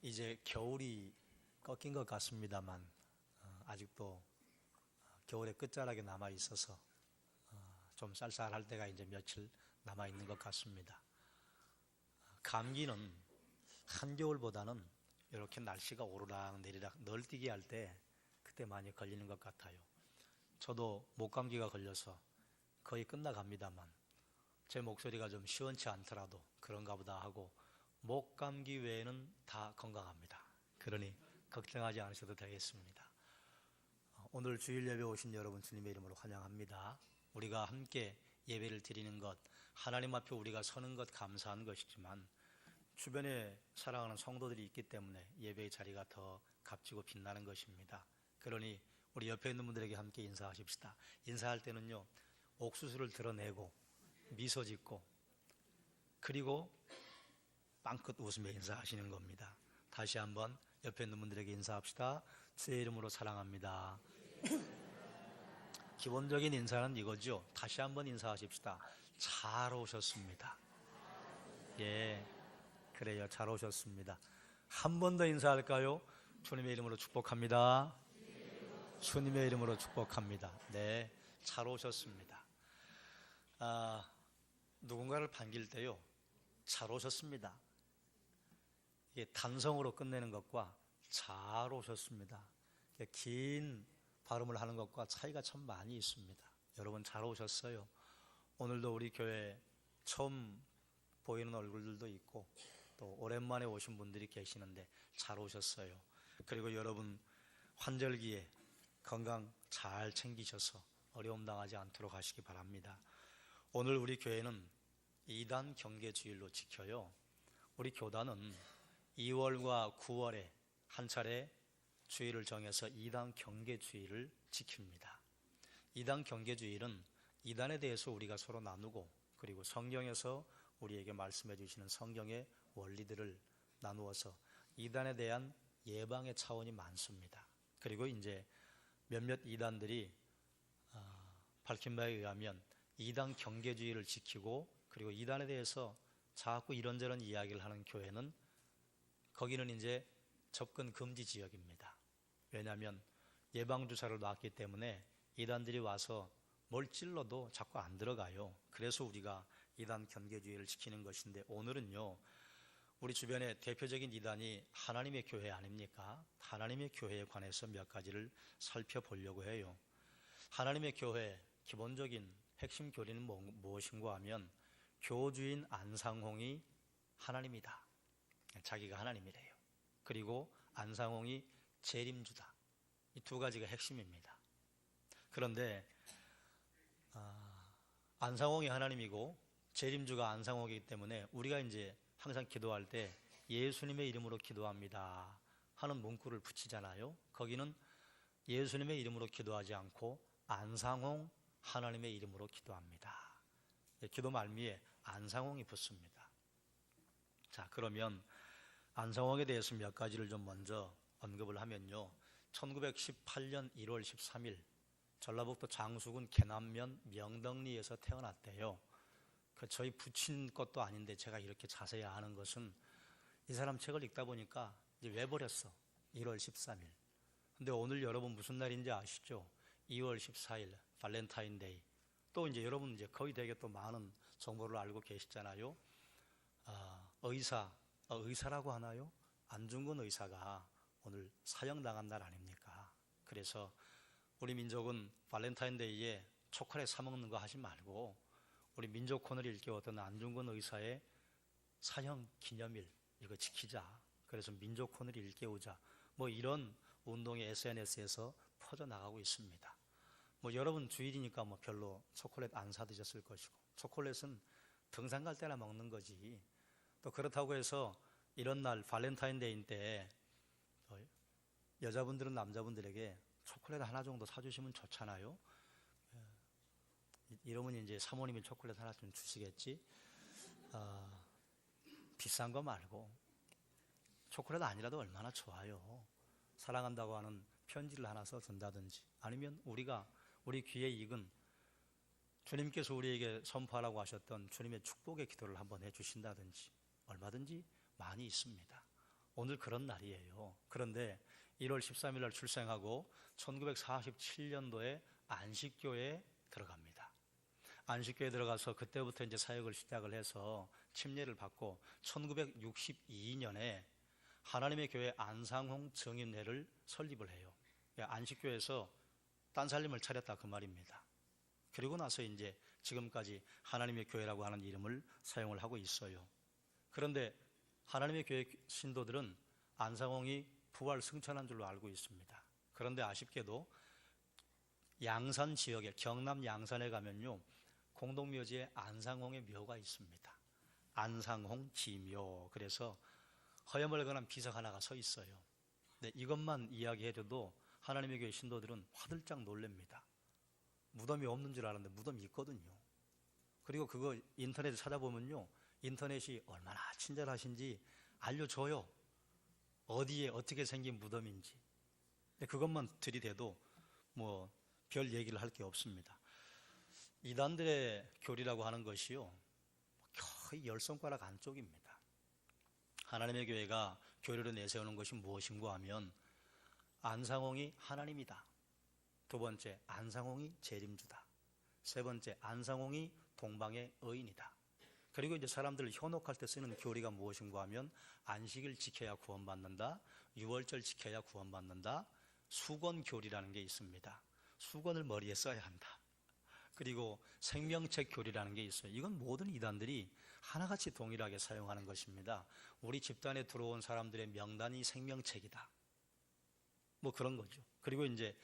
이제 겨울이 꺾인 것 같습니다만 아직도 겨울의 끝자락에 남아 있어서 좀 쌀쌀할 때가 이제 며칠 남아 있는 것 같습니다. 감기는 한겨울보다는 이렇게 날씨가 오르락 내리락 널뛰기 할 때 그때 많이 걸리는 것 같아요. 저도 목감기가 걸려서 거의 끝나갑니다만 제 목소리가 좀 시원치 않더라도 그런가 보다 하고 목감기 외에는 다 건강합니다. 그러니 걱정하지 않으셔도 되겠습니다. 오늘 주일 예배 오신 여러분 주님의 이름으로 환영합니다. 우리가 함께 예배를 드리는 것, 하나님 앞에 우리가 서는 것 감사한 것이지만 주변에 사랑하는 성도들이 있기 때문에 예배의 자리가 더 값지고 빛나는 것입니다. 그러니 우리 옆에 있는 분들에게 함께 인사하십시다. 인사할 때는요, 옥수수를 드러내고 미소 짓고 그리고 빵긋 웃으며 인사하시는 겁니다. 다시 한번 옆에 있는 분들에게 인사합시다. 주의 이름으로 사랑합니다. 기본적인 인사는 이거죠. 다시 한번 인사하십시다. 잘 오셨습니다. 예, 그래요. 잘 오셨습니다. 한 번 더 인사할까요? 주님의 이름으로 축복합니다. 주님의 이름으로 축복합니다. 네, 잘 오셨습니다. 누군가를 반길 때요, 잘 오셨습니다. 이게 단성으로 끝내는 것과 잘 오셨습니다. 긴 발음을 하는 것과 차이가 참 많이 있습니다. 여러분 잘 오셨어요. 오늘도 우리 교회 처음 보이는 얼굴들도 있고 또 오랜만에 오신 분들이 계시는데 잘 오셨어요. 그리고 여러분 환절기에 건강 잘 챙기셔서 어려움 당하지 않도록 하시기 바랍니다. 오늘 우리 교회는 2단 경계주일로 지켜요. 우리 교단은 2월과 9월에 한 차례 주일을 정해서 2단 경계주일을 지킵니다. 2단 경계주일은 2단에 대해서 우리가 서로 나누고 그리고 성경에서 우리에게 말씀해 주시는 성경의 원리들을 나누어서 2단에 대한 예방의 차원이 많습니다. 그리고 이제 몇몇 2단들이 밝힌 바에 의하면 2단 경계주의를 지키고 그리고 2단에 대해서 자꾸 이런저런 이야기를 하는 교회는 거기는 이제 접근 금지 지역입니다. 왜냐하면 예방주사를 놨기 때문에 2단들이 와서 뭘 찔러도 자꾸 안 들어가요. 그래서 우리가 2단 경계주의를 지키는 것인데 오늘은요, 우리 주변에 대표적인 2단이 하나님의 교회 아닙니까? 하나님의 교회에 관해서 몇 가지를 살펴보려고 해요. 하나님의 교회 기본적인 핵심 교리는 무엇인가 하면 교주인 안상홍이 하나님이다. 자기가 하나님이래요. 그리고 안상홍이 재림주다. 이 두 가지가 핵심입니다. 그런데 안상홍이 하나님이고 재림주가 안상홍이기 때문에 우리가 이제 항상 기도할 때 예수님의 이름으로 기도합니다 하는 문구를 붙이잖아요. 거기는 예수님의 이름으로 기도하지 않고 안상홍 하나님의 이름으로 기도합니다. 기도 말미에 안상홍이 붙습니다. 자, 그러면 안상홍에 대해서 몇 가지를 좀 먼저 언급을 하면요, 1918년 1월 13일 전라북도 장수군 계남면 명덕리에서 태어났대요. 저희 부친 것도 아닌데 제가 이렇게 자세히 아는 것은 이 사람 책을 읽다 보니까 이제 외버렸어. 1월 13일. 근데 오늘 여러분 무슨 날인지 아시죠? 2월 14일 발렌타인데이. 또 이제 여러분 이제 거의 되게 또 많은 정보를 알고 계시잖아요. 의사라고 하나요? 안중근 의사가 오늘 사형당한 날 아닙니까? 그래서 우리 민족은 발렌타인데이에 초콜릿 사 먹는 거 하지 말고 우리 민족혼을 일깨웠던 안중근 의사의 사형 기념일 이거 지키자. 그래서 민족혼을 일깨우자. 뭐 이런 운동이 SNS에서 퍼져나가고 있습니다. 뭐 여러분 주일이니까 뭐 별로 초콜릿 안 사 드셨을 것이고 초콜릿은 등산 갈 때나 먹는 거지. 또 그렇다고 해서 이런 날 발렌타인데이인데 여자분들은 남자분들에게 초콜릿 하나 정도 사주시면 좋잖아요. 이러면 이제 사모님이 초콜릿 하나 좀 주시겠지. 비싼 거 말고 초콜릿 아니라도 얼마나 좋아요. 사랑한다고 하는 편지를 하나 써준다든지 아니면 우리 귀에 익은 주님께서 우리에게 선포하라고 하셨던 주님의 축복의 기도를 한번 해주신다든지 얼마든지 많이 있습니다. 오늘 그런 날이에요. 그런데 1월 13일 날 출생하고 1947년도에 안식교에 들어갑니다. 안식교에 들어가서 그때부터 이제 사역을 시작을 해서 침례를 받고 1962년에 하나님의 교회 안상홍 정인회를 설립을 해요. 안식교에서 딴살림을 차렸다 그 말입니다. 그리고 나서 이제 지금까지 하나님의 교회라고 하는 이름을 사용을 하고 있어요. 그런데 하나님의 교회 신도들은 안상홍이 부활 승천한 줄로 알고 있습니다. 그런데 아쉽게도 양산 지역에, 경남 양산에 가면요, 공동묘지에 안상홍의 묘가 있습니다. 안상홍 지묘. 그래서 허여멀건한 비석 하나가 서 있어요. 근데 이것만 이야기해줘도 하나님의 교회 신도들은 화들짝 놀랍니다. 무덤이 없는 줄 알았는데 무덤이 있거든요. 그리고 그거 인터넷에 찾아보면요, 인터넷이 얼마나 친절하신지 알려줘요. 어디에 어떻게 생긴 무덤인지. 근데 그것만 들이대도 뭐 별 얘기를 할 게 없습니다. 이단들의 교리라고 하는 것이요, 거의 10손가락 안쪽입니다. 하나님의 교회가 교리로 내세우는 것이 무엇인가 하면 안상홍이 하나님이다. 두 번째, 안상홍이 재림주다. 세 번째, 안상홍이 동방의 의인이다. 그리고 이제 사람들을 현혹할 때 쓰는 교리가 무엇인가 하면 안식일 지켜야 구원받는다, 유월절 지켜야 구원받는다, 수건교리라는 게 있습니다. 수건을 머리에 써야 한다. 그리고 생명책 교리라는 게 있어요. 이건 모든 이단들이 하나같이 동일하게 사용하는 것입니다. 우리 집단에 들어온 사람들의 명단이 생명책이다. 뭐 그런 거죠. 그리고 이제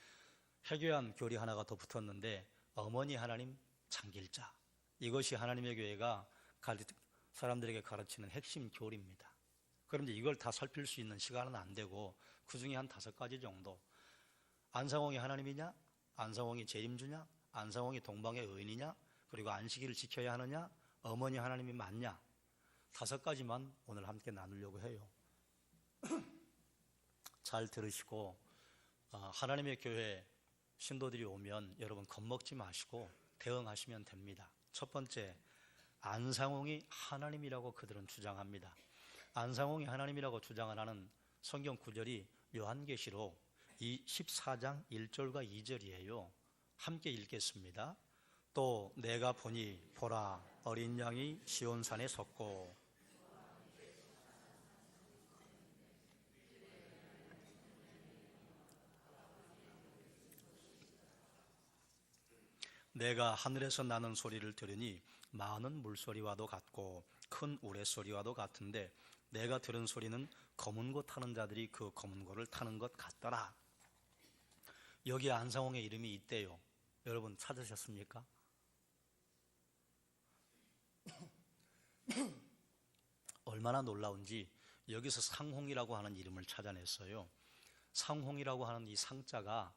해교한 교리 하나가 더 붙었는데 어머니 하나님 참길자. 이것이 하나님의 교회가 사람들에게 가르치는 핵심 교리입니다. 그런데 이걸 다 살필 수 있는 시간은 안 되고 그 중에 한 5가지 정도. 안상홍이 하나님이냐? 안상홍이 재림주냐? 안상홍이 동방의 의인이냐? 그리고 안식일을 지켜야 하느냐? 어머니 하나님이 맞냐? 5가지만 오늘 함께 나누려고 해요. 잘 들으시고 하나님의 교회 신도들이 오면 여러분 겁먹지 마시고 대응하시면 됩니다. 첫 번째, 안상홍이 하나님이라고 그들은 주장합니다. 안상홍이 하나님이라고 주장을 하는 성경 구절이 요한계시록 14장 1절과 2절이에요. 함께 읽겠습니다. 또 내가 보니 보라 어린 양이 시온산에 섰고 내가 하늘에서 나는 소리를 들으니 많은 물소리와도 같고 큰 우레소리와도 같은데 내가 들은 소리는 검은 고 타는 자들이 그 검은 고를 타는 것 같더라. 여기 안상홍의 이름이 있대요. 여러분 찾으셨습니까? 얼마나 놀라운지 여기서 상홍이라고 하는 이름을 찾아냈어요. 상홍이라고 하는 이 상자가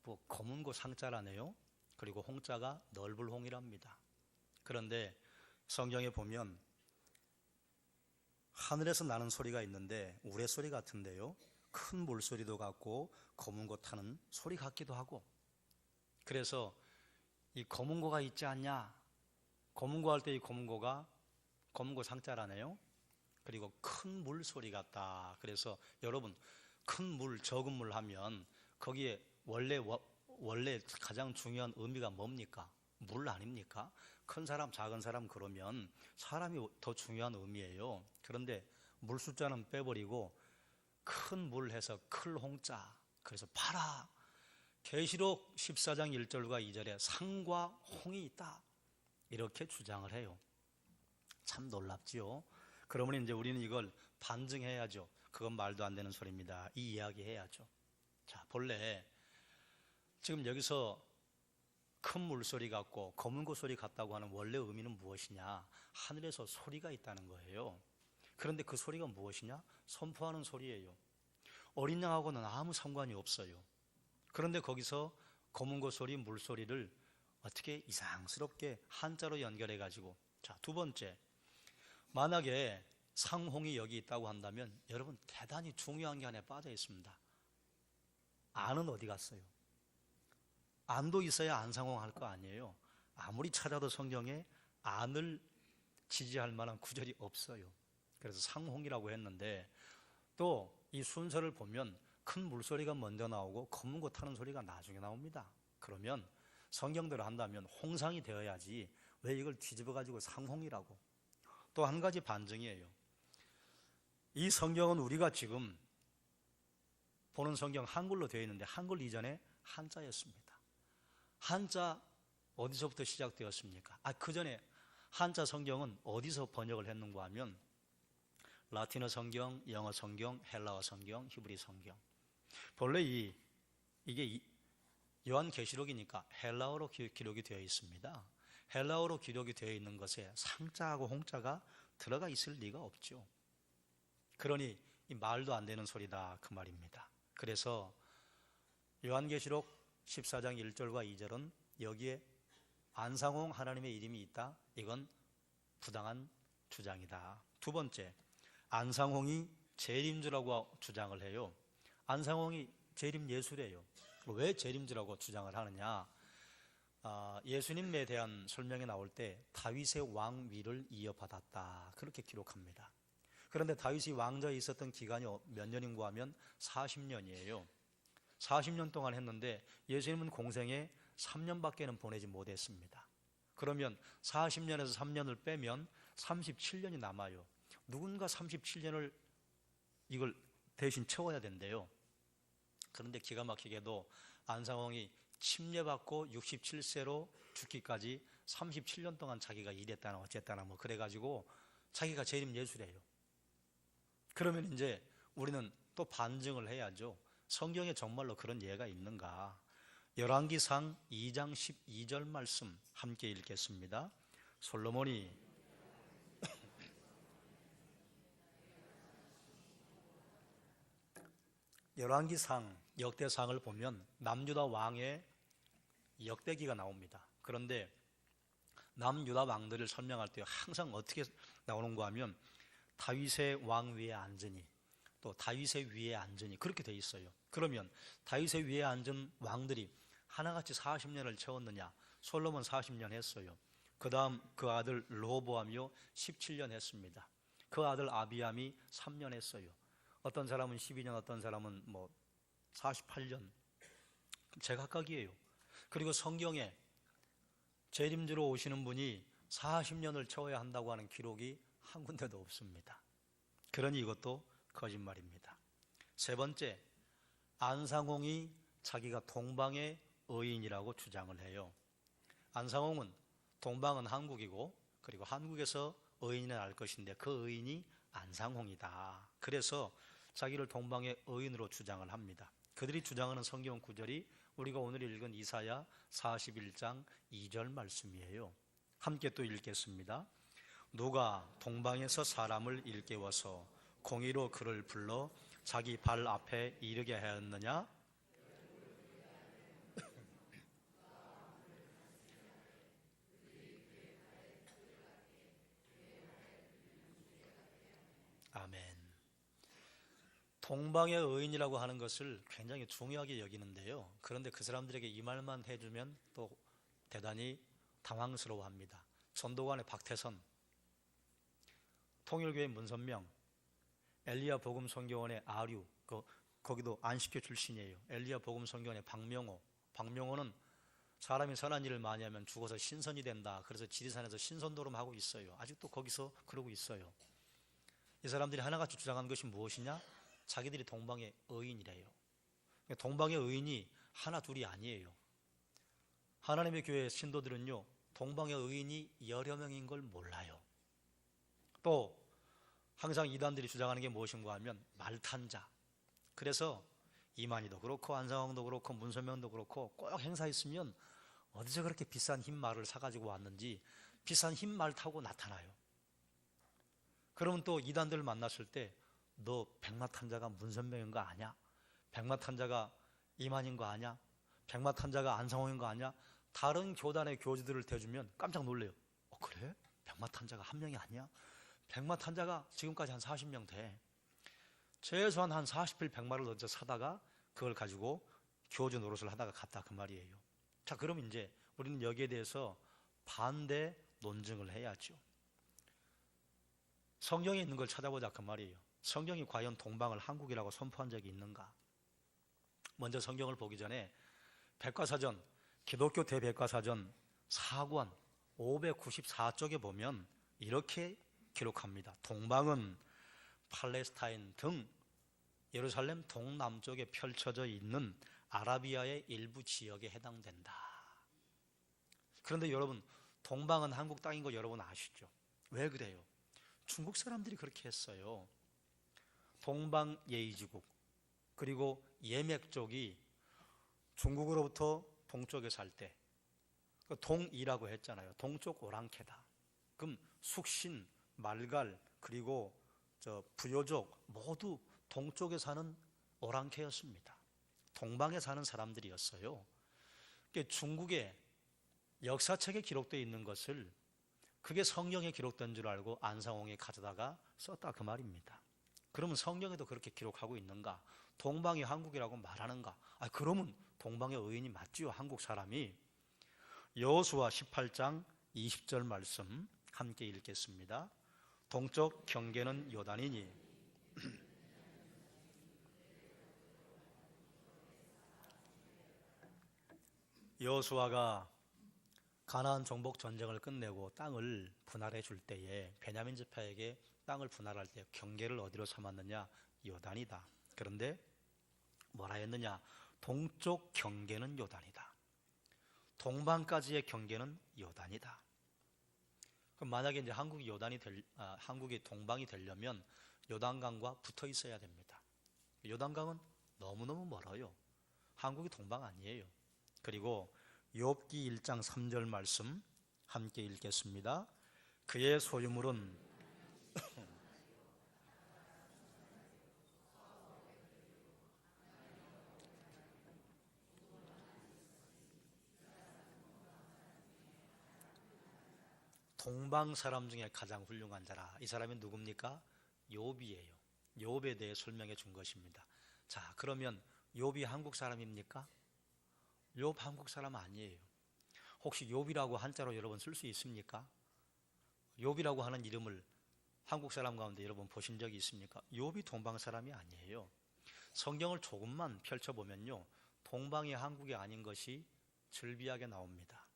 뭐 검은 고 상자라네요. 그리고 홍자가 넓을 홍이랍니다. 그런데 성경에 보면 하늘에서 나는 소리가 있는데 우레소리 같은데요, 큰 물소리도 같고 검은 고 타는 소리 같기도 하고. 그래서 이 검은 고가 있지 않냐, 검은 고 할 때 이 검은 고가 검은 고 상자라네요. 그리고 큰 물소리 같다. 그래서 여러분 큰 물, 적은 물 하면 거기에 원래 가장 중요한 의미가 뭡니까? 물 아닙니까? 큰 사람, 작은 사람 그러면 사람이 더 중요한 의미예요. 그런데 물 숫자는 빼버리고 큰 물 해서 클 홍자. 그래서 봐라, 계시록 14장 1절과 2절에 상과 홍이 있다. 이렇게 주장을 해요. 참 놀랍지요. 그러면 이제 우리는 이걸 반증해야죠. 그건 말도 안 되는 소리입니다. 이 이야기 해야죠. 자, 본래 지금 여기서 큰 물소리 같고 검은 고 소리 같다고 하는 원래 의미는 무엇이냐? 하늘에서 소리가 있다는 거예요. 그런데 그 소리가 무엇이냐? 선포하는 소리예요. 어린 양하고는 아무 상관이 없어요. 그런데 거기서 검은 고 소리, 물소리를 어떻게 이상스럽게 한자로 연결해 가지고. 자, 두 번째, 만약에 상홍이 여기 있다고 한다면 여러분 대단히 중요한 게 하나에 빠져 있습니다. 안은 어디 갔어요? 안도 있어야 안상홍 할 거 아니에요. 아무리 찾아도 성경에 안을 지지할 만한 구절이 없어요. 그래서 상홍이라고 했는데 또 이 순서를 보면 큰 물소리가 먼저 나오고 검은 거 타는 소리가 나중에 나옵니다. 그러면 성경대로 한다면 홍상이 되어야지 왜 이걸 뒤집어 가지고 상홍이라고. 또 한 가지 반증이에요. 이 성경은 우리가 지금 보는 성경 한글로 되어 있는데 한글 이전에 한자였습니다. 한자 어디서부터 시작되었습니까? 그 전에 한자 성경은 어디서 번역을 했는가 하면 라틴어 성경, 영어 성경, 헬라어 성경, 히브리 성경. 본래 이게 요한계시록이니까 헬라어로 기록이 되어 있습니다. 헬라어로 기록이 되어 있는 것에 상자하고 홍자가 들어가 있을 리가 없죠. 그러니 이 말도 안 되는 소리다 그 말입니다. 그래서 요한계시록 14장 1절과 2절은 여기에 안상홍 하나님의 이름이 있다. 이건 부당한 주장이다. 두 번째, 안상홍이 재림주라고 주장을 해요. 안상홍이 재림 예수래요. 왜 재림주라고 주장을 하느냐? 예수님에 대한 설명이 나올 때 다윗의 왕위를 이어받았다 그렇게 기록합니다. 그런데 다윗이 왕좌에 있었던 기간이 몇 년인가 하면 40년이에요. 40년 동안 했는데 예수님은 공생에 3년밖에는 보내지 못했습니다. 그러면 40년에서 3년을 빼면 37년이 남아요. 누군가 37년을 이걸 대신 채워야 된대요. 그런데 기가 막히게도 안상홍이 침례받고 67세로 죽기까지 37년 동안 자기가 일했다나 어쨌다나 뭐 그래가지고 자기가 재림 예수래요. 그러면 이제 우리는 또 반증을 해야죠. 성경에 정말로 그런 예가 있는가? 열왕기상 2장 12절 말씀 함께 읽겠습니다. 솔로몬이 열왕기상 역대상을 보면 남유다 왕의 역대기가 나옵니다. 그런데 남유다 왕들을 설명할 때 항상 어떻게 나오는가 하면 다윗의 왕위에 앉으니 또 다윗의 위에 앉으니 그렇게 돼 있어요. 그러면 다윗의 위에 앉은 왕들이 하나같이 40년을 채웠느냐? 솔로몬 40년 했어요. 그 다음 그 아들 르호보암이요 17년 했습니다. 그 아들 아비암이 3년 했어요. 어떤 사람은 12년, 어떤 사람은 48년 제각각이에요. 그리고 성경에 재림주로 오시는 분이 40년을 채워야 한다고 하는 기록이 한 군데도 없습니다. 그러니 이것도 거짓말입니다. 세 번째, 안상홍이 자기가 동방의 의인이라고 주장을 해요. 안상홍은 동방은 한국이고 그리고 한국에서 의인을 알 것인데 그 의인이 안상홍이다. 그래서 자기를 동방의 의인으로 주장을 합니다. 그들이 주장하는 성경 구절이 우리가 오늘 읽은 이사야 41장 2절 말씀이에요. 함께 또 읽겠습니다. 누가 동방에서 사람을 일깨워서 공의로 그를 불러 자기 발 앞에 이르게 하였느냐? 아멘. 동방의 의인이라고 하는 것을 굉장히 중요하게 여기는데요. 그런데 그 사람들에게 이 말만 해주면 또 대단히 당황스러워합니다. 전도관의 박태선, 통일교회 문선명, 엘리야 복음선교원의 아류, 거기도 안식교 출신이에요. 엘리야 복음선교원의 박명호는 사람이 선한 일을 많이 하면 죽어서 신선이 된다. 그래서 지리산에서 신선도름 하고 있어요. 아직도 거기서 그러고 있어요. 이 사람들이 하나같이 주장한 것이 무엇이냐? 자기들이 동방의 의인이래요. 동방의 의인이 하나 둘이 아니에요. 하나님의 교회 신도들은요 동방의 의인이 여러 명인 걸 몰라요. 또 항상 이단들이 주장하는 게 무엇인가 하면 말탄자. 그래서 이만희도 그렇고 안상홍도 그렇고 문선명도 그렇고 꼭 행사 있으면 어디서 그렇게 비싼 흰 말을 사가지고 왔는지 비싼 흰 말 타고 나타나요. 그러면 또 이단들을 만났을 때 너 백마탄자가 문선명인 거 아냐? 백마탄자가 이만인 거 아냐? 백마탄자가 안상홍인 거 아냐? 다른 교단의 교주들을 대주면 깜짝 놀래요. 그래? 백마탄자가 한 명이 아니야? 백마탄자가 지금까지 한 40명 돼. 최소한 한 40필 백마를 먼저 사다가 그걸 가지고 교주 노릇을 하다가 갔다 그 말이에요. 자, 그럼 이제 우리는 여기에 대해서 반대 논증을 해야죠. 성경에 있는 걸 찾아보자 그 말이에요. 성경이 과연 동방을 한국이라고 선포한 적이 있는가? 먼저 성경을 보기 전에 백과사전, 기독교 대백과사전 4권 594쪽에 보면 이렇게 기록합니다. 동방은 팔레스타인 등 예루살렘 동남쪽에 펼쳐져 있는 아라비아의 일부 지역에 해당된다. 그런데 여러분, 동방은 한국 땅인 거 여러분 아시죠? 왜 그래요? 중국 사람들이 그렇게 했어요. 동방 예의지국 그리고 예맥 쪽이 중국으로부터 동쪽에 살 때 동이라고 했잖아요. 동쪽 오랑캐다. 그럼 숙신, 말갈 그리고 부요족 모두 동쪽에 사는 오랑캐였습니다. 동방에 사는 사람들이었어요. 중국의 역사책에 기록되어 있는 것을 그게 성경에 기록된 줄 알고 안상홍이 가져다가 썼다 그 말입니다. 그러면 성경에도 그렇게 기록하고 있는가? 동방이 한국이라고 말하는가? 그러면 동방의 의인이 맞지요. 한국 사람이. 여호수아 18장 20절 말씀 함께 읽겠습니다. 동쪽 경계는 요단이니 여호수아가 가나안 정복 전쟁을 끝내고 땅을 분할해 줄 때에 베냐민 지파에게 땅을 분할할 때 경계를 어디로 삼았느냐? 요단이다. 그런데 뭐라 했느냐? 동쪽 경계는 요단이다. 동방까지의 경계는 요단이다. 그럼 만약에 이제 한국이 동방이 되려면 요단강과 붙어 있어야 됩니다. 요단강은 너무너무 멀어요. 한국이 동방 아니에요. 그리고 욥기 1장 3절 말씀 함께 읽겠습니다. 그의 소유물은 동방 사람 중에 가장 훌륭한 자라. 이 사람이 누굽니까? 욥이에요. 욥에 대해 설명해 준 것입니다. 자, 그러면 욥이 한국 사람입니까? 욥 한국 사람 아니에요. 혹시 욥이라고 한자로 여러분 쓸 수 있습니까? 욥이라고 하는 이름을 한국 사람 가운데 여러분 보신 적이 있습니까? 욥이 동방 사람이 아니에요. 성경을 조금만 펼쳐보면요, 동방이 한국이 아닌 것이 즐비하게 나옵니다.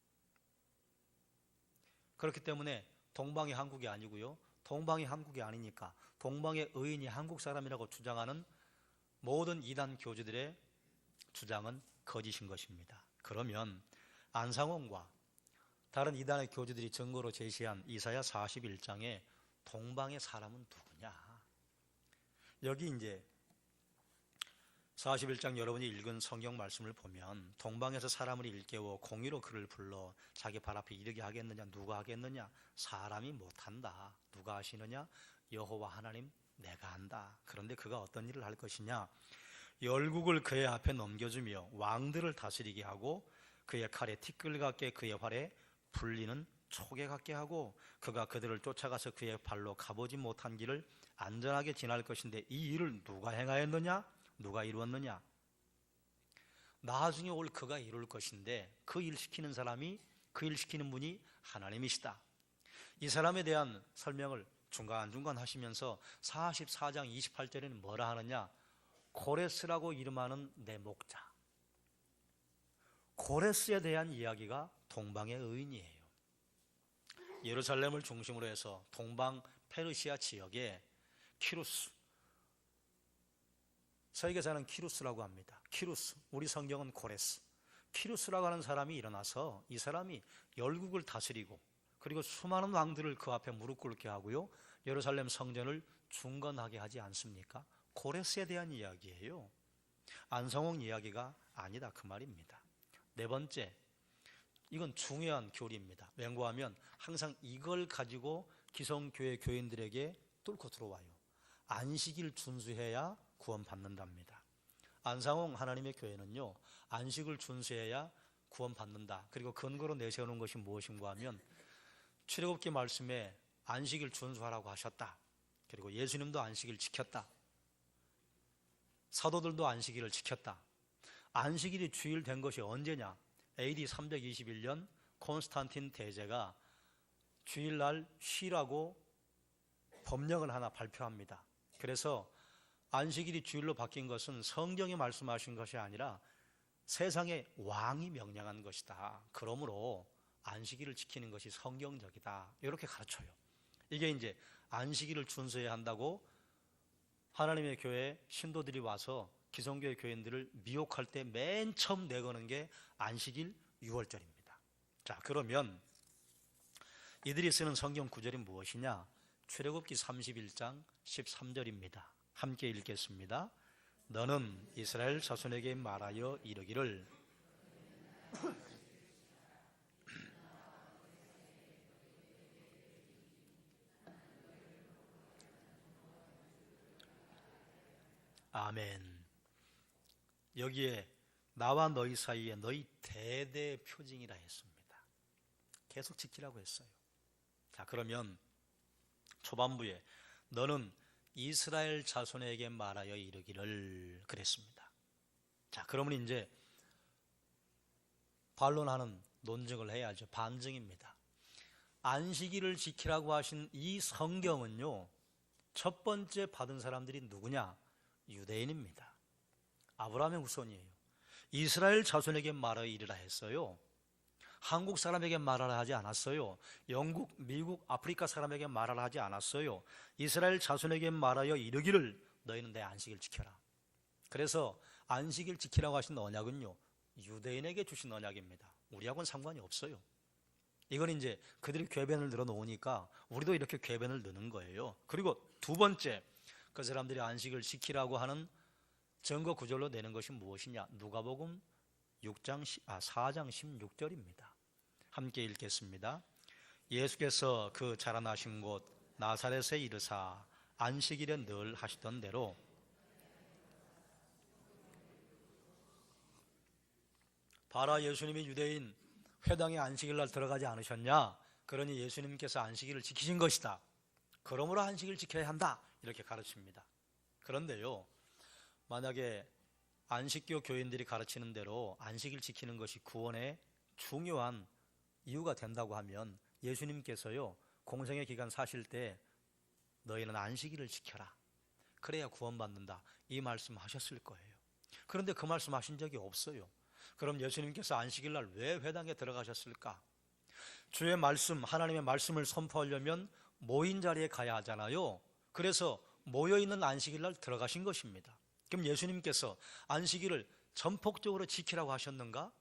그렇기 때문에 동방이 한국이 아니고요, 동방이 한국이 아니니까 동방의 의인이 한국 사람이라고 주장하는 모든 이단 교주들의 주장은 거짓인 것입니다. 그러면 안상홍과 다른 이단의 교주들이 증거로 제시한 이사야 41장에 동방의 사람은 누구냐? 여기 이제 41장 여러분이 읽은 성경 말씀을 보면 동방에서 사람을 일깨워 공의로 그를 불러 자기 발 앞에 이르게 하겠느냐? 누가 하겠느냐? 사람이 못한다. 누가 하시느냐? 여호와 하나님 내가 한다. 그런데 그가 어떤 일을 할 것이냐? 열국을 그의 앞에 넘겨주며 왕들을 다스리게 하고 그의 칼에 티끌 같게 그의 활에 불리는 촉에 같게 하고 그가 그들을 쫓아가서 그의 발로 가보지 못한 길을 안전하게 지날 것인데 이 일을 누가 행하였느냐? 누가 이루었느냐? 나중에 올 그가 이룰 것인데 그 일 시키는 사람이, 그 일 시키는 분이 하나님이시다. 이 사람에 대한 설명을 중간중간 하시면서 44장 28절에는 뭐라 하느냐? 고레스라고 이름하는 내 목자. 고레스에 대한 이야기가 동방의 의인이에요. 예루살렘을 중심으로 해서 동방 페르시아 지역에 키루스, 서기관은 키루스라고 합니다. 키루스, 우리 성경은 고레스. 키루스라고 하는 사람이 일어나서 이 사람이 열국을 다스리고 그리고 수많은 왕들을 그 앞에 무릎 꿇게 하고요, 예루살렘 성전을 중건하게 하지 않습니까? 고레스에 대한 이야기예요. 안성홍 이야기가 아니다 그 말입니다. 네 번째, 이건 중요한 교리입니다. 왜냐하면 항상 이걸 가지고 기성교회 교인들에게 뚫고 들어와요. 안식일 준수해야 구원받는답니다. 안상홍 하나님의 교회는요, 안식을 준수해야 구원받는다. 그리고 근거로 내세우는 것이 무엇인가 하면 출애굽기 말씀에 안식일 준수하라고 하셨다. 그리고 예수님도 안식일 지켰다. 사도들도 안식일을 지켰다. 안식일이 주일 된 것이 언제냐? AD 321년 콘스탄틴 대제가 주일날 쉬라고 법령을 하나 발표합니다. 그래서 안식일이 주일로 바뀐 것은 성경이 말씀하신 것이 아니라 세상의 왕이 명령한 것이다. 그러므로 안식일을 지키는 것이 성경적이다. 이렇게 가르쳐요. 이게 이제 안식일을 준수해야 한다고 하나님의 교회 신도들이 와서 기성교회 교인들을 미혹할 때 맨 처음 내거는 게 안식일 6월절입니다. 자, 그러면 이들이 쓰는 성경 구절이 무엇이냐? 출애굽기 31장 13절입니다. 함께 읽겠습니다. 너는 이스라엘 자손에게 말하여 이르기를 아멘. 여기에 나와 너희 사이에 너희 대대 표징이라 했습니다. 계속 지키라고 했어요. 자, 그러면 초반부에 너는 이스라엘 자손에게 말하여 이르기를 그랬습니다. 자, 그러면 이제 반론하는 논증을 해야죠. 반증입니다. 안식일을 지키라고 하신 이 성경은요, 첫 번째 받은 사람들이 누구냐? 유대인입니다. 아브라함의 후손이에요. 이스라엘 자손에게 말하여 이르라 했어요. 한국 사람에게 말하라 하지 않았어요. 영국, 미국, 아프리카 사람에게 말하라 하지 않았어요. 이스라엘 자손에게 말하여 이르기를 너희는 내 안식일 지켜라. 그래서 안식일 지키라고 하신 언약은요, 유대인에게 주신 언약입니다. 우리하고는 상관이 없어요. 이건 이제 그들이 궤변을 늘어놓으니까 우리도 이렇게 궤변을 넣는 거예요. 그리고 두 번째, 그 사람들이 안식을 지키라고 하는 증거 구절로 내는 것이 무엇이냐? 누가복음 4장 16절입니다. 함께 읽겠습니다. 예수께서 그 자라나신 곳 나사렛에 이르사 안식일에 늘 하시던 대로 바라, 예수님이 유대인 회당에 안식일날 들어가지 않으셨냐? 그러니 예수님께서 안식일을 지키신 것이다. 그러므로 안식일을 지켜야 한다. 이렇게 가르칩니다. 그런데요, 만약에 안식교 교인들이 가르치는 대로 안식일 지키는 것이 구원의 중요한 이유가 된다고 하면 예수님께서요, 공생의 기간 사실 때 너희는 안식일을 지켜라. 그래야 구원받는다. 이 말씀 하셨을 거예요. 그런데 그 말씀 하신 적이 없어요. 그럼 예수님께서 안식일날 왜 회당에 들어가셨을까? 주의 말씀, 하나님의 말씀을 선포하려면 모인 자리에 가야 하잖아요. 그래서 모여있는 안식일날 들어가신 것입니다. 그럼 예수님께서 안식일을 전폭적으로 지키라고 하셨는가?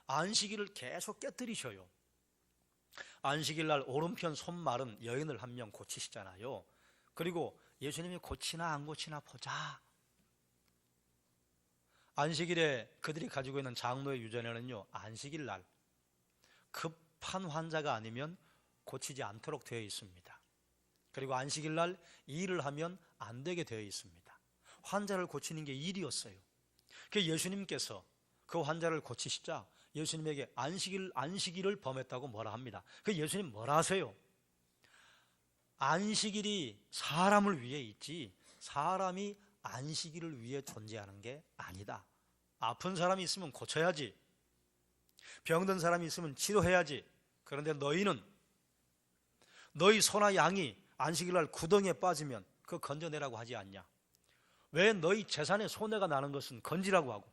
안식일을 계속 깨뜨리셔요. 안식일날 오른편 손마른 여인을 한 명 고치시잖아요. 그리고 예수님이 고치나 안 고치나 보자. 안식일에 그들이 가지고 있는 장로의 유전에는요, 안식일날 급한 환자가 아니면 고치지 않도록 되어 있습니다. 그리고 안식일날 일을 하면 안 되게 되어 있습니다. 환자를 고치는 게 일이었어요. 그래서 예수님께서 그 환자를 고치시자 예수님에게 안식일을 범했다고 뭐라 합니다. 그 예수님 뭐라 하세요? 안식일이 사람을 위해 있지 사람이 안식일을 위해 존재하는 게 아니다. 아픈 사람이 있으면 고쳐야지. 병든 사람이 있으면 치료해야지. 그런데 너희는 너희 소나 양이 안식일날 구덩이에 빠지면 그거 건져내라고 하지 않냐? 왜 너희 재산에 손해가 나는 것은 건지라고 하고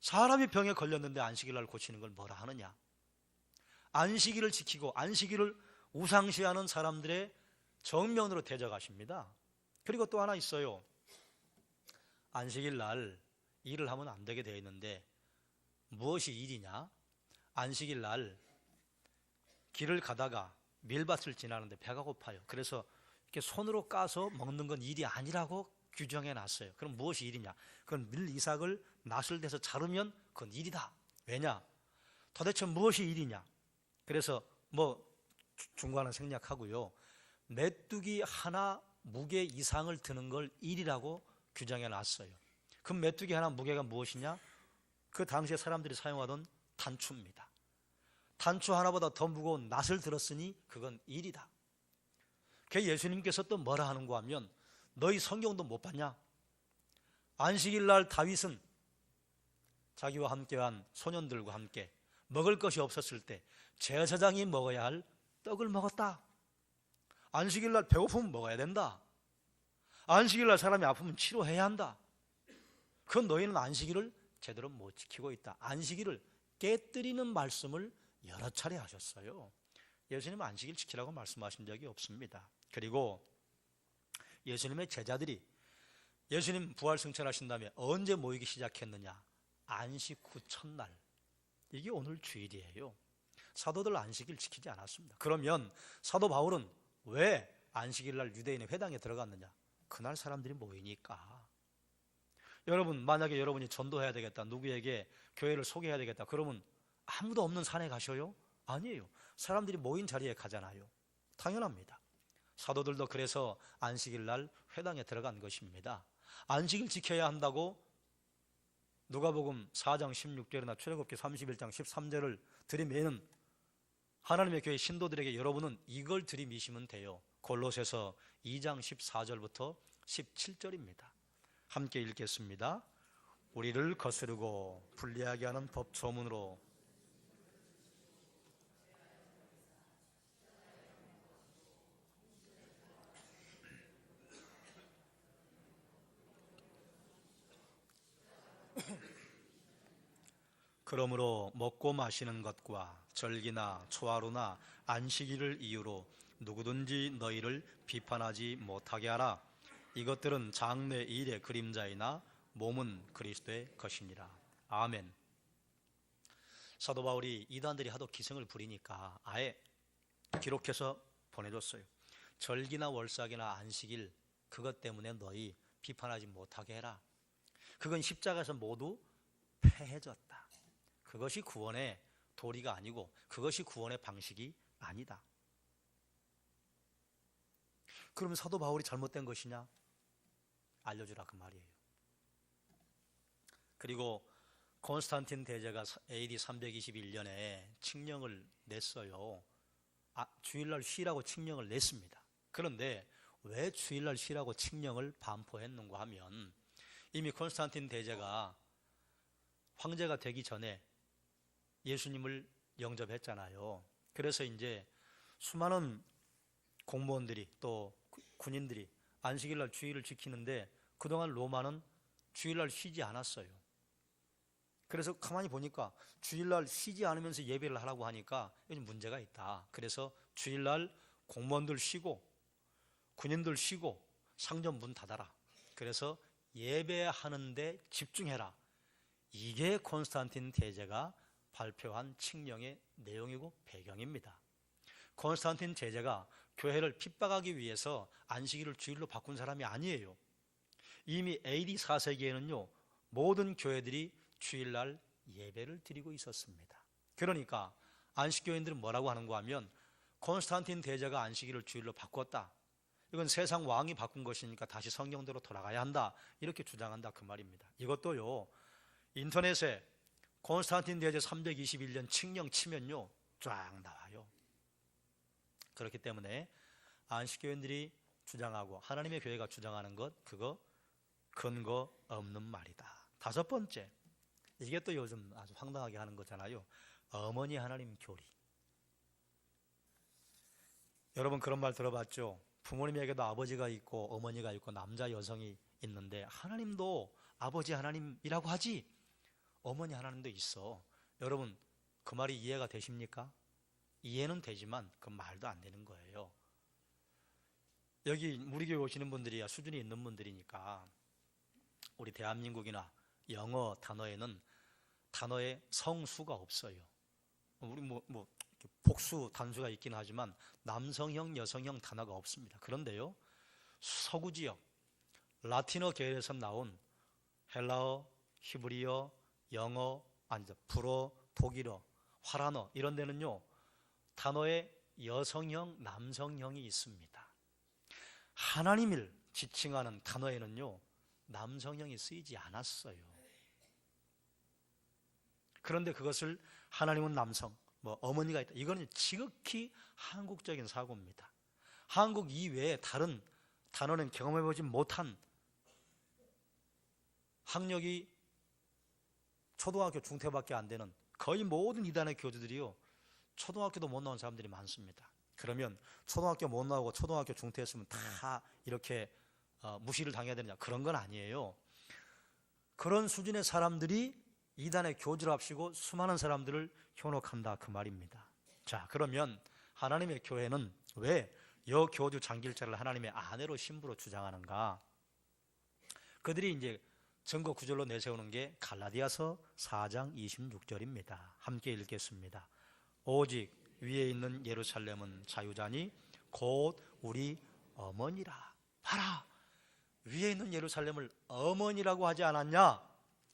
사람이 병에 걸렸는데 안식일날 고치는 걸 뭐라 하느냐? 안식일을 지키고 안식일을 우상시하는 사람들의 정면으로 대적하십니다. 그리고 또 하나 있어요. 안식일날 일을 하면 안 되게 되어 있는데 무엇이 일이냐? 안식일날 길을 가다가 밀밭을 지나는데 배가 고파요. 그래서 이렇게 손으로 까서 먹는 건 일이 아니라고 규정해 놨어요. 그럼 무엇이 일이냐? 그건 밀 이삭을 낫을 대서 자르면 그건 일이다. 왜냐? 도대체 무엇이 일이냐? 그래서 중간은 생략하고요. 메뚜기 하나 무게 이상을 드는 걸 일이라고 규정해 놨어요. 그 메뚜기 하나 무게가 무엇이냐? 그 당시에 사람들이 사용하던 단추입니다. 단추 하나보다 더 무거운 낫을 들었으니 그건 일이다. 그 예수님께서 또 뭐라 하는가 하면 너희 성경도 못 봤냐? 안식일날 다윗은 자기와 함께한 소년들과 함께 먹을 것이 없었을 때 제사장이 먹어야 할 떡을 먹었다. 안식일날 배고프면 먹어야 된다. 안식일 날 사람이 아프면 치료해야 한다. 그건 너희는 안식일을 제대로 못 지키고 있다. 안식일을 깨뜨리는 말씀을 여러 차례 하셨어요. 예수님은 안식일 지키라고 말씀하신 적이 없습니다. 그리고 예수님의 제자들이 예수님 부활 승천하신 다음에 언제 모이기 시작했느냐? 안식 후 첫날. 이게 오늘 주일이에요. 사도들 안식일 지키지 않았습니다. 그러면 사도 바울은 왜 안식일 날 유대인의 회당에 들어갔느냐? 그날 사람들이 모이니까. 여러분, 만약에 여러분이 전도해야 되겠다, 누구에게 교회를 소개해야 되겠다, 그러면 아무도 없는 산에 가셔요? 아니에요. 사람들이 모인 자리에 가잖아요. 당연합니다. 사도들도 그래서 안식일 날 회당에 들어간 것입니다. 안식일 지켜야 한다고 누가복음 4장 16절이나 출애굽기 31장 13절을 들이매는 하나님의 교회 신도들에게 여러분은 이걸 들이미시면 돼요. 골로새서 2장 14절부터 17절입니다. 함께 읽겠습니다. 우리를 거스르고 불리하게 하는 법조문으로 그러므로 먹고 마시는 것과 절기나 초하루나 안식일을 이유로 누구든지 너희를 비판하지 못하게 하라. 이것들은 장래 일의 그림자이나 몸은 그리스도의 것이니라. 아멘. 사도 바울이 이단들이 하도 기승을 부리니까 아예 기록해서 보내줬어요. 절기나 월삭이나 안식일 그것 때문에 너희 비판하지 못하게 해라. 그건 십자가에서 모두 패해졌다. 그것이 구원의 도리가 아니고 그것이 구원의 방식이 아니다. 그러면 사도 바울이 잘못된 것이냐? 알려주라 그 말이에요. 그리고 콘스탄틴 대제가 AD 321년에 칙령을 냈어요. 주일날 쉬라고 칙령을 냈습니다. 그런데 왜 주일날 쉬라고 칙령을 반포했는가 하면 이미 콘스탄틴 대제가 황제가 되기 전에 예수님을 영접했잖아요. 그래서 이제 수많은 공무원들이 또 군인들이 안식일날 주일을 지키는데 그동안 로마는 주일날 쉬지 않았어요. 그래서 가만히 보니까 주일날 쉬지 않으면서 예배를 하라고 하니까 요즘 문제가 있다. 그래서 주일날 공무원들 쉬고 군인들 쉬고 상점 문 닫아라. 그래서 예배하는데 집중해라. 이게 콘스탄틴 대제가 발표한 칙령의 내용이고 배경입니다. 콘스탄틴 제제가 교회를 핍박하기 위해서 안식일을 주일로 바꾼 사람이 아니에요. 이미 AD 4세기에는요 모든 교회들이 주일날 예배를 드리고 있었습니다. 그러니까 안식교인들은 뭐라고 하는가 하면 콘스탄틴 대제가 안식일을 주일로 바꿨다. 이건 세상 왕이 바꾼 것이니까 다시 성경대로 돌아가야 한다. 이렇게 주장한다 그 말입니다. 이것도요 인터넷에 콘스탄틴 대제 321년 칙령 치면요 쫙 나와요. 그렇기 때문에 안식교인들이 주장하고 하나님의 교회가 주장하는 것 그거 근거 없는 말이다. 다섯 번째, 이게 또 요즘 아주 황당하게 하는 거잖아요. 어머니 하나님 교리. 여러분 그런 말 들어봤죠? 부모님에게도 아버지가 있고 어머니가 있고 남자 여성이 있는데 하나님도 아버지 하나님이라고 하지 어머니 하나님도 있어. 여러분 그 말이 이해가 되십니까? 이해는 되지만 그 말도 안 되는 거예요. 여기 우리 교회 오시는 분들이야 수준이 있는 분들이니까 우리 대한민국이나 영어 단어에는 단어에 성수가 없어요. 우리 복수 단수가 있긴 하지만 남성형 여성형 단어가 없습니다. 그런데요 서구 지역 라틴어 계열에서 나온 헬라어, 히브리어, 영어, 불어, 독일어, 화란어 이런 데는요 단어에 여성형, 남성형이 있습니다. 하나님을 지칭하는 단어에는요 남성형이 쓰이지 않았어요. 그런데 그것을 하나님은 남성, 어머니가 있다. 이거는 지극히 한국적인 사고입니다. 한국 이외에 다른 단어는 경험해보지 못한 학력이 초등학교 중퇴밖에 안 되는 거의 모든 이단의 교주들이요 초등학교도 못 나온 사람들이 많습니다. 그러면 초등학교 못 나오고 초등학교 중퇴했으면 다 이렇게 무시를 당해야 되느냐, 그런 건 아니에요. 그런 수준의 사람들이 이단에 교주랍시고 수많은 사람들을 현혹한다, 그 말입니다. 자, 그러면 하나님의 교회는 왜 여교주 장길자를 하나님의 아내로 신부로 주장하는가? 그들이 이제 증거 구절로 내세우는 게 갈라디아서 4장 26절입니다. 함께 읽겠습니다. 오직 위에 있는 예루살렘은 자유자니 곧 우리 어머니라. 봐라, 위에 있는 예루살렘을 어머니라고 하지 않았냐?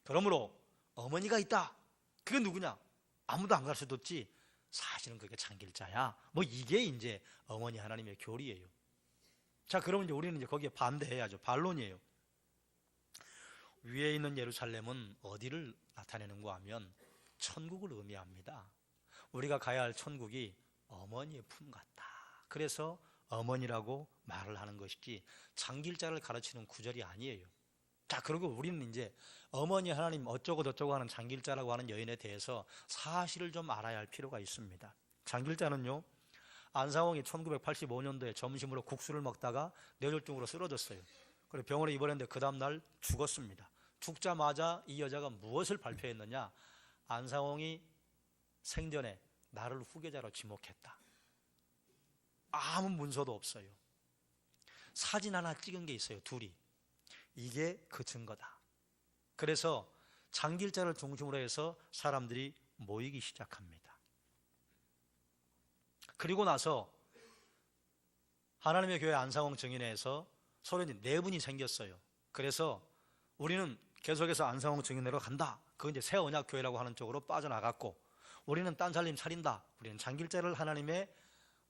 그러므로 어머니가 있다. 그게 누구냐? 아무도 안 가르쳐 줬지. 사실은 그게 장길자야. 뭐 이게 이제 어머니 하나님의 교리예요. 자, 그러면 이제 우리는 이제 거기에 반대해야죠. 반론이에요. 위에 있는 예루살렘은 어디를 나타내는가 하면 천국을 의미합니다. 우리가 가야 할 천국이 어머니의 품 같다. 그래서 어머니라고 말을 하는 것이지 장길자를 가르치는 구절이 아니에요. 자, 그리고 우리는 이제 어머니 하나님 어쩌고 저쩌고 하는 장길자라고 하는 여인에 대해서 사실을 좀 알아야 할 필요가 있습니다. 장길자는요, 안상홍이 1985년도에 점심으로 국수를 먹다가 뇌졸중으로 쓰러졌어요. 그리고 병원에 입원했는데 그 다음날 죽었습니다. 죽자마자 이 여자가 무엇을 발표했느냐? 안상홍이 생전에 나를 후계자로 지목했다. 아무 문서도 없어요. 사진 하나 찍은 게 있어요, 둘이. 이게 그 증거다. 그래서 장길자를 중심으로 해서 사람들이 모이기 시작합니다. 그리고 나서 하나님의 교회 안상홍 증인회에서 서로 네 분이 생겼어요. 그래서 우리는 계속해서 안상홍 증인회로 간다. 그건 이제 새 언약 교회라고 하는 쪽으로 빠져나갔고, 우리는 딴 살림 차린다. 우리는 장길자를 하나님의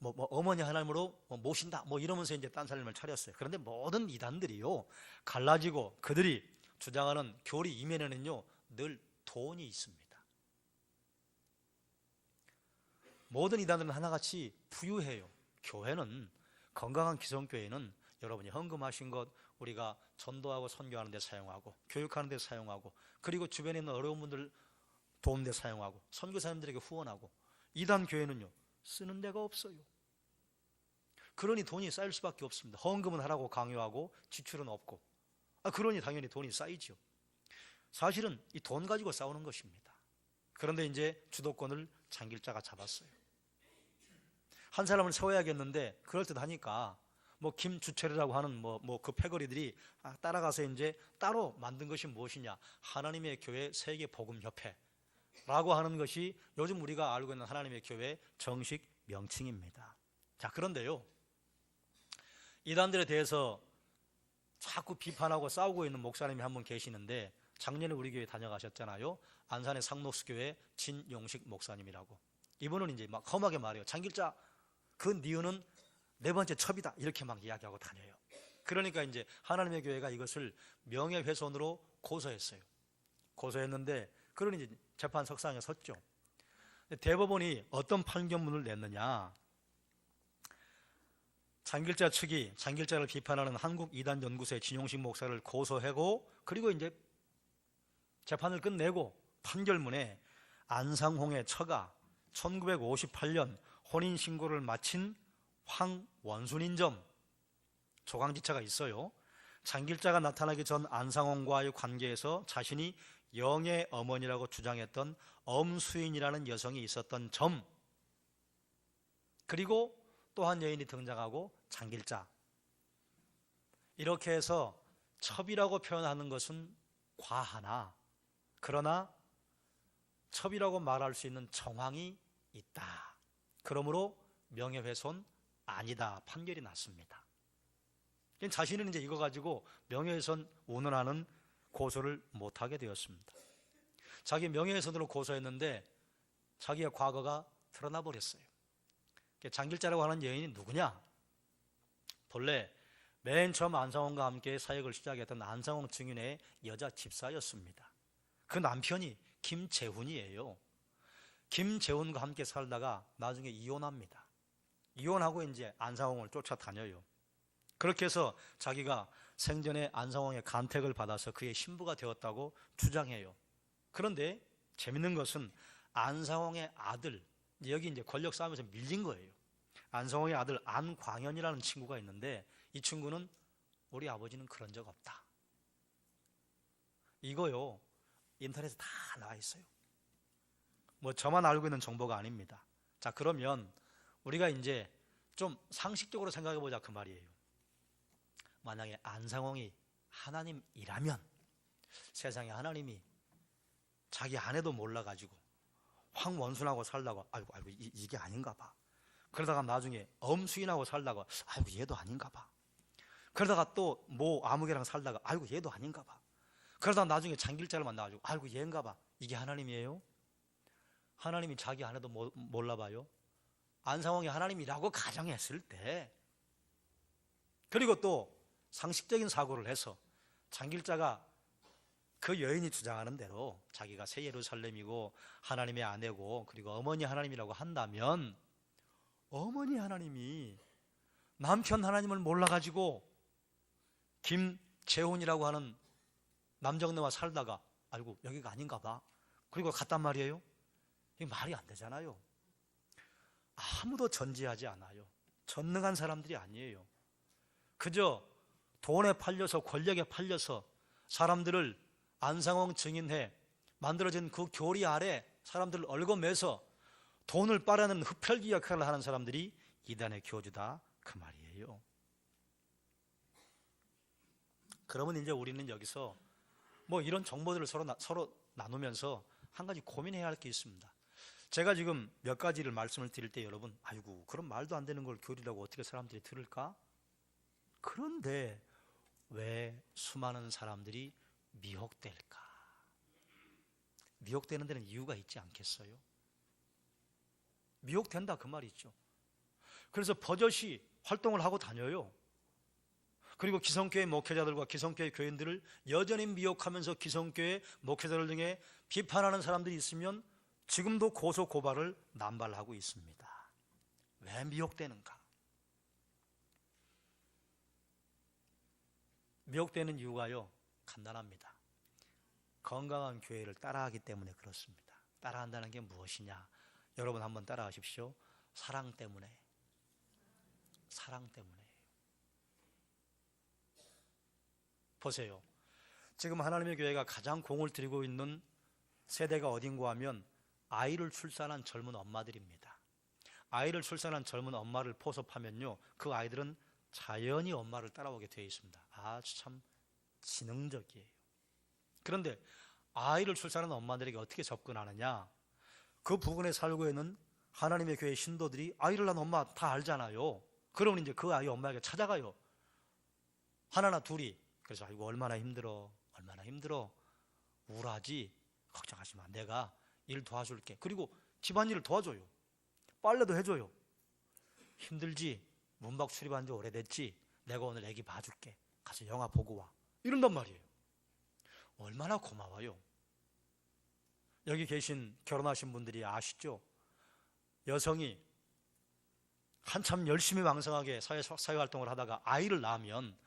어머니 하나님으로 모신다. 이러면서 이제 딴 살림을 차렸어요. 그런데 모든 이단들이요, 갈라지고 그들이 주장하는 교리 이면에는요, 늘 돈이 있습니다. 모든 이단들은 하나같이 부유해요. 교회는, 건강한 기성교회는 여러분이 헌금하신 것 우리가 전도하고 선교하는 데 사용하고, 교육하는 데 사용하고, 그리고 주변에 있는 어려운 분들 도움 데 사용하고, 선교사님들에게 후원하고. 이단 교회는요, 쓰는 데가 없어요. 그러니 돈이 쌓일 수밖에 없습니다. 헌금은 하라고 강요하고 지출은 없고. 그러니 당연히 돈이 쌓이죠. 사실은 이 돈 가지고 싸우는 것입니다. 그런데 이제 주도권을 장길자가 잡았어요. 한 사람을 세워야겠는데 그럴듯하니까 김주철이라고 하는 그 패거리들이 따라가서 이제 따로 만든 것이 무엇이냐? 하나님의 교회 세계 복음 협회라고 하는 것이 요즘 우리가 알고 있는 하나님의 교회 정식 명칭입니다. 자, 그런데요, 이단들에 대해서 자꾸 비판하고 싸우고 있는 목사님이 한 분 계시는데, 작년에 우리 교회 다녀가셨잖아요. 안산의 상록수교회 진용식 목사님이라고. 이분은 이제 막 험하게 말해요. 장길자 그 니은은 네 번째 첩이다, 이렇게 막 이야기하고 다녀요. 그러니까 이제 하나님의 교회가 이것을 명예훼손으로 고소했어요. 고소했는데 그러니 이제 재판석상에 섰죠. 대법원이 어떤 판결문을 냈느냐? 장길자 측이 장길자를 비판하는 한국이단연구소의 진용식 목사를 고소하고, 그리고 이제 재판을 끝내고 판결문에 안상홍의 처가 1958년 혼인신고를 마친 황원순인 점 조강지처가 있어요. 장길자가 나타나기 전 안상홍과의 관계에서 자신이 영의 어머니라고 주장했던 엄수인이라는 여성이 있었던 점, 그리고 또 한 여인이 등장하고 장길자. 이렇게 해서 첩이라고 표현하는 것은 과하나, 그러나 첩이라고 말할 수 있는 정황이 있다. 그러므로 명예훼손 아니다, 판결이 났습니다. 자신은 이제 이거 가지고 명예훼손 운운하는 고소를 못하게 되었습니다. 자기 명예훼손으로 고소했는데 자기의 과거가 드러나 버렸어요. 장길자라고 하는 여인이 누구냐? 본래 맨 처음 안상홍과 함께 사역을 시작했던 안상홍 증인의 여자 집사였습니다. 그 남편이 김재훈이에요. 김재훈과 함께 살다가 나중에 이혼합니다. 이혼하고 이제 안상홍을 쫓아다녀요. 그렇게 해서 자기가 생전에 안상홍의 간택을 받아서 그의 신부가 되었다고 주장해요. 그런데 재밌는 것은 안상홍의 아들, 여기 이제 권력 싸움에서 밀린 거예요. 안상홍의 아들 안광현이라는 친구가 있는데, 이 친구는 우리 아버지는 그런 적 없다. 이거요, 인터넷에 다 나와 있어요. 뭐 저만 알고 있는 정보가 아닙니다. 자, 그러면 우리가 이제 좀 상식적으로 생각해 보자 그 말이에요. 만약에 안상홍이 하나님이라면 세상에 하나님이 자기 아내도 몰라가지고 황원순하고 살다가 아이고 이게 아닌가 봐. 그러다가 나중에 엄수인하고 살다가 아이고 얘도 아닌가 봐. 그러다가 또 뭐 아무개랑 살다가 아이고 얘도 아닌가 봐. 그러다가 나중에 장길자를 만나가지고 아이고 얘인가 봐. 이게 하나님이에요? 하나님이 자기 아내도 몰라봐요? 안상홍이 하나님이라고 가정했을 때, 그리고 또 상식적인 사고를 해서 장길자가 그 여인이 주장하는 대로 자기가 새 예루살렘이고 하나님의 아내고 그리고 어머니 하나님이라고 한다면, 어머니 하나님이 남편 하나님을 몰라가지고 김재훈이라고 하는 남정네와 살다가 아이고 여기가 아닌가 봐. 그리고 갔단 말이에요. 이게 말이 안 되잖아요. 아무도 전지하지 않아요. 전능한 사람들이 아니에요. 그저 돈에 팔려서 권력에 팔려서 사람들을 안상홍 증인회 만들어진 그 교리 아래 사람들을 얽어매서 돈을 빨아내는 흡혈귀 역할을 하는 사람들이 이단의 교주다 그 말이에요. 그러면 이제 우리는 여기서 뭐 이런 정보들을 서로 나누면서 한 가지 고민해야 할 게 있습니다. 제가 지금 몇 가지를 말씀을 드릴 때 여러분 아이고 그런 말도 안 되는 걸 교리라고 어떻게 사람들이 들을까? 그런데 왜 수많은 사람들이 미혹될까? 미혹되는 데는 이유가 있지 않겠어요? 미혹된다 그 말이죠. 그래서 버젓이 활동을 하고 다녀요. 그리고 기성교회 목회자들과 기성교회 교인들을 여전히 미혹하면서 기성교회 목회자들 등에 비판하는 사람들이 있으면 지금도 고소 고발을 남발하고 있습니다. 왜 미혹되는가? 미혹되는 이유가요 간단합니다. 건강한 교회를 따라하기 때문에 그렇습니다. 따라한다는 게 무엇이냐? 여러분 한번 따라하십시오. 사랑 때문에. 사랑 때문에. 보세요. 지금 하나님의 교회가 가장 공을 들이고 있는 세대가 어딘가 하면 아이를 출산한 젊은 엄마들입니다. 아이를 출산한 젊은 엄마를 포섭하면요 그 아이들은 자연히 엄마를 따라오게 되어 있습니다. 아주 참 지능적이에요. 그런데 아이를 출산한 엄마들에게 어떻게 접근하느냐? 그 부근에 살고 있는 하나님의 교회 신도들이 아이를 낳은 엄마 다 알잖아요. 그러면 이제 그 아이 엄마에게 찾아가요. 하나나 둘이. 그래서 아이고 얼마나 힘들어 얼마나 힘들어 우울하지 걱정하지 마 내가 일 도와줄게. 그리고 집안일을 도와줘요. 빨래도 해줘요. 힘들지 문밖 출입한 지 오래됐지 내가 오늘 애기 봐줄게. 가서 영화 보고 와. 이런단 말이에요. 얼마나 고마워요. 여기 계신 결혼하신 분들이 아시죠? 여성이 한참 열심히 왕성하게 사회활동을 하다가 아이를 낳으면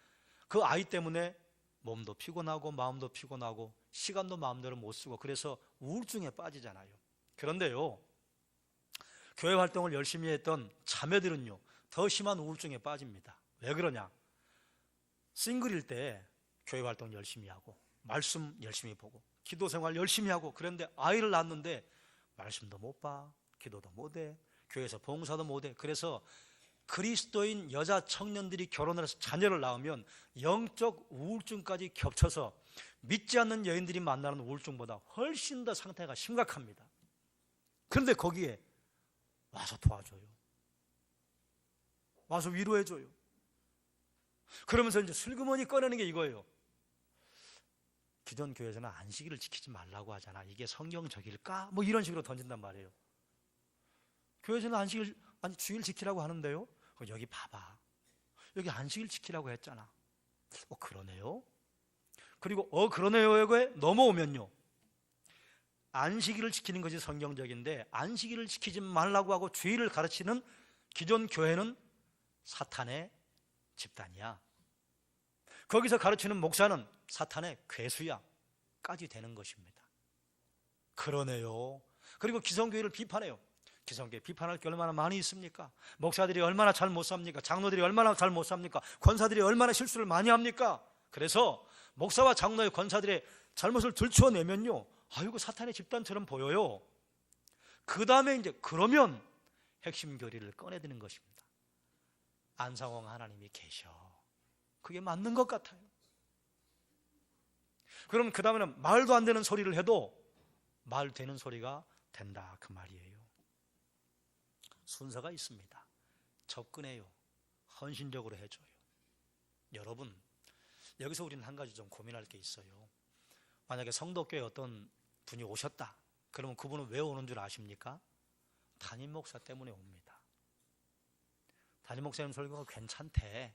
그 아이 때문에 몸도 피곤하고 마음도 피곤하고 시간도 마음대로 못 쓰고 그래서 우울증에 빠지잖아요. 그런데요 교회 활동을 열심히 했던 자매들은요 더 심한 우울증에 빠집니다. 왜 그러냐? 싱글일 때 교회 활동 열심히 하고 말씀 열심히 보고 기도 생활 열심히 하고 그런데 아이를 낳았는데 말씀도 못 봐, 기도도 못해, 교회에서 봉사도 못해. 그래서 그리스도인 여자 청년들이 결혼을 해서 자녀를 낳으면 영적 우울증까지 겹쳐서 믿지 않는 여인들이 만나는 우울증보다 훨씬 더 상태가 심각합니다. 그런데 거기에 와서 도와줘요. 와서 위로해줘요. 그러면서 이제 슬그머니 꺼내는 게 이거예요. 기존 교회에서는 안식일을 지키지 말라고 하잖아. 이게 성경적일까? 뭐 이런 식으로 던진단 말이에요. 교회에서는 주일 지키라고 하는데요. 여기 봐봐. 여기 안식일 지키라고 했잖아. 그러네요. 그리고 그러네요에 넘어오면요. 안식일을 지키는 것이 성경적인데 안식일을 지키지 말라고 하고 주일을 가르치는 기존 교회는 사탄의 집단이야. 거기서 가르치는 목사는 사탄의 괴수야 까지 되는 것입니다. 그러네요. 그리고 기성교회를 비판해요. 기성교회 비판할 게 얼마나 많이 있습니까? 목사들이 얼마나 잘 못 삽니까? 장로들이 얼마나 잘 못 삽니까? 권사들이 얼마나 실수를 많이 합니까? 그래서 목사와 장로의 권사들의 잘못을 들추어내면요, 아이고 사탄의 집단처럼 보여요. 그 다음에 이제 그러면 핵심 교리를 꺼내드는 것입니다. 안상홍 하나님이 계셔. 그게 맞는 것 같아요. 그럼 그 다음에는 말도 안 되는 소리를 해도 말 되는 소리가 된다, 그 말이에요. 순서가 있습니다. 접근해요. 헌신적으로 해줘요. 여러분, 여기서 우리는 한 가지 좀 고민할 게 있어요. 만약에 성도교회 어떤 분이 오셨다, 그러면 그분은 왜 오는 줄 아십니까? 담임 목사 때문에 옵니다. 담임 목사님 설교가 괜찮대.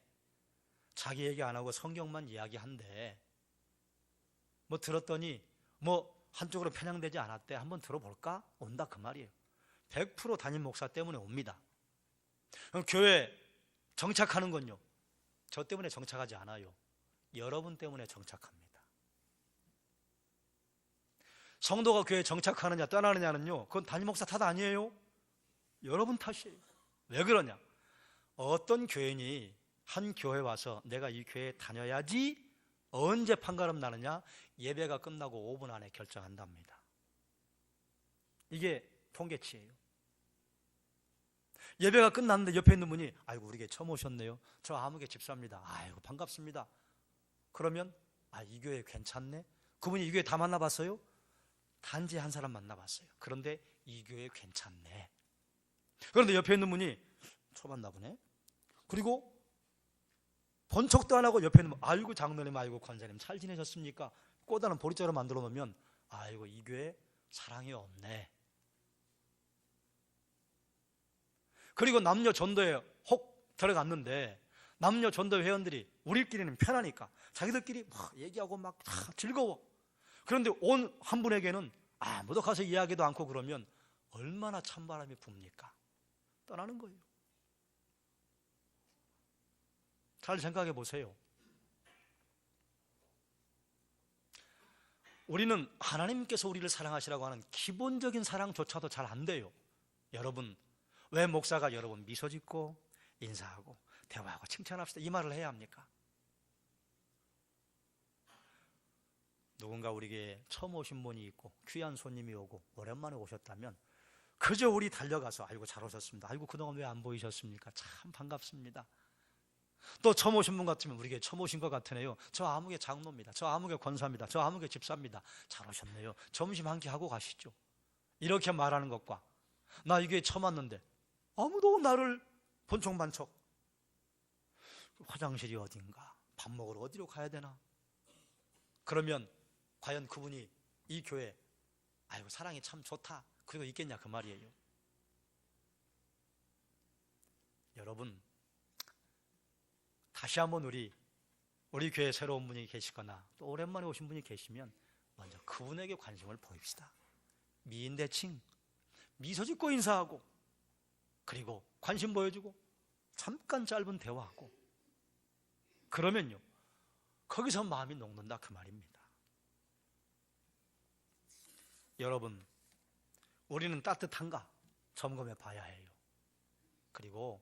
자기 얘기 안 하고 성경만 이야기한대. 뭐 들었더니 뭐 한쪽으로 편향되지 않았대. 한번 들어볼까? 온다, 그 말이에요. 100% 담임 목사 때문에 옵니다. 그럼 교회 정착하는 건요, 저 때문에 정착하지 않아요. 여러분 때문에 정착합니다. 성도가 교회에 정착하느냐 떠나느냐는요, 그건 담임 목사 탓 아니에요. 여러분 탓이에요. 왜 그러냐? 어떤 교인이 한 교회 와서 내가 이 교회에 다녀야지 언제 판가름 나느냐? 예배가 끝나고 5분 안에 결정한답니다. 이게 통계치예요. 예배가 끝났는데 옆에 있는 분이 아이고 우리 교회 처음 오셨네요. 저 아무개 집사입니다. 아이고 반갑습니다. 그러면 이 교회 괜찮네? 그분이 이 교회 다 만나봤어요? 단지 한 사람 만나봤어요. 그런데 이 교회 괜찮네. 그런데 옆에 있는 분이 처음 만나보네. 그리고 본 척도 안 하고 옆에 있는 분, 아이고 장로님, 아이고 권사님 잘 지내셨습니까? 꼬다는 보리자루 만들어 놓으면 아이고 이 교회 사랑이 없네. 그리고 남녀 전도에 혹 들어갔는데 남녀 전도 회원들이 우리끼리는 편하니까 자기들끼리 막 얘기하고 막 다 즐거워. 그런데 온 한 분에게는 아무도 가서 이야기도 않고 그러면 얼마나 찬바람이 붑니까? 떠나는 거예요. 잘 생각해 보세요. 우리는 하나님께서 우리를 사랑하시라고 하는 기본적인 사랑조차도 잘 안 돼요. 여러분, 왜 목사가 여러분 미소 짓고 인사하고 대화하고 칭찬합시다 이 말을 해야 합니까? 누군가 우리에게 처음 오신 분이 있고 귀한 손님이 오고 오랜만에 오셨다면 그저 우리 달려가서 아이고 잘 오셨습니다. 아이고 그동안 왜 안 보이셨습니까? 참 반갑습니다. 또 처음 오신 분 같으면 우리에게 처음 오신 것 같으네요. 저 아무개 장로입니다. 저 아무개 권사입니다. 저 아무개 집사입니다. 잘 오셨네요. 점심 한 끼 하고 가시죠. 이렇게 말하는 것과 나 이게 처음 왔는데 아무도 나를 본청반척 화장실이 어딘가 밥 먹으러 어디로 가야 되나? 그러면 과연 그분이 이 교회 아이고 사랑이 참 좋다 그리고 있겠냐 그 말이에요. 여러분 다시 한번 우리 교회에 새로운 분이 계시거나 또 오랜만에 오신 분이 계시면 먼저 그분에게 관심을 보입시다. 미인대칭 미소 짓고 인사하고 그리고 관심 보여주고 잠깐 짧은 대화하고 그러면요 거기서 마음이 녹는다 그 말입니다. 여러분 우리는 따뜻한가 점검해 봐야 해요. 그리고